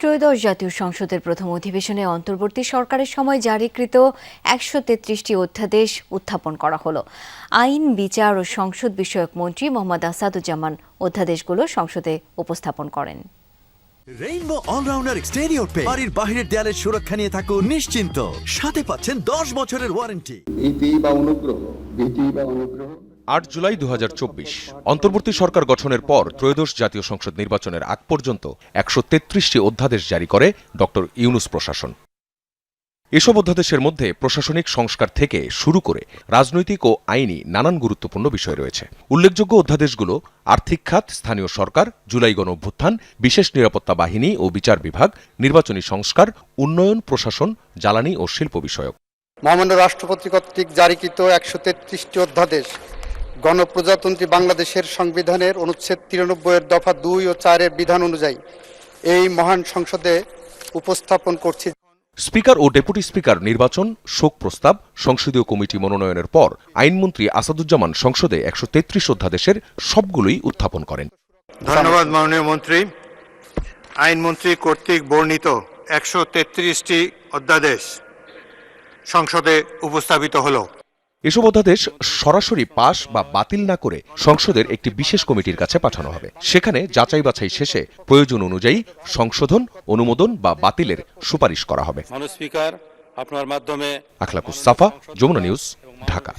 ত্রয়োদশ জাতীয় সংসদের প্রথম অধিবেশনে অন্তর্বর্তী সরকারের সময় জারিকৃত ১৩৩টি অধ্যাদেশ উত্থাপন করা হলো। আইন, বিচার ও সংসদ বিষয়ক মন্ত্রী মোহাম্মদ আসাদুজ্জামান অধ্যাদেশগুলো সংসদে উপস্থাপন করেন। রেইনবো অলরাউন্ডার এক্সটেরিয়র পে বাড়ির বাহিরের দেয়ালের সুরক্ষা নিয়ে থাকুন নিশ্চিন্ত, সাথে পাচ্ছেন 10 বছরের ওয়ারেন্টি। ৮ জুলাই ২০২৪ অন্তর্বর্তী সরকার গঠনের পর ত্রয়োদশ জাতীয় সংসদ নির্বাচনের আগ পর্যন্ত ১৩৩টি অধ্যাদেশ জারি করে ড ইউনূস প্রশাসন। এসব অধ্যাদেশের মধ্যে প্রশাসনিক সংস্কার থেকে শুরু করে রাজনৈতিক ও আইনি নানান গুরুত্বপূর্ণ বিষয় রয়েছে। উল্লেখযোগ্য অধ্যাদেশগুলো আর্থিক খাত, স্থানীয় সরকার, জুলাই গণঅভ্যুত্থান, বিশেষ নিরাপত্তা বাহিনী ও বিচার বিভাগ, নির্বাচনী সংস্কার, উন্নয়ন, প্রশাসন, জ্বালানি ও শিল্প বিষয়ক। মহামান্য রাষ্ট্রপতি কর্তৃক জারিকৃত ১৩৩টি অধ্যাদেশ গণপ্রজাতন্ত্রী বাংলাদেশের সংবিধানের অনুচ্ছেদ ৯৩ এর দফা ২ ও ৪ এর বিধান অনুযায়ী এই মহান সংসদে উপস্থাপন করছি। স্পিকার ও ডেপুটি স্পিকার নির্বাচন, শোক প্রস্তাব, সংসদীয় কমিটি মনোনয়নের পর আইনমন্ত্রী আসাদুজ্জামান সংসদে ১৩৩ অধ্যাদেশের সবগুলোই উত্থাপন করেন। ধন্যবাদ মাননীয় মন্ত্রী। আইনমন্ত্রী কর্তৃক বর্ণিত ১৩৩টি অধ্যাদেশ সংসদে উপস্থাপিত হলো। এসব অধ্যাদেশ সরাসরি পাশ বা বাতিল না করে সংসদের একটি বিশেষ কমিটির কাছে পাঠানো হবে। সেখানে যাচাই বাছাই শেষে প্রয়োজন অনুযায়ী সংশোধন, অনুমোদন বা বাতিলের সুপারিশ করা হবে। স্পিকার, আপনার মাধ্যমে আখলাকুস সাফা, যমুনা নিউজ, ঢাকা।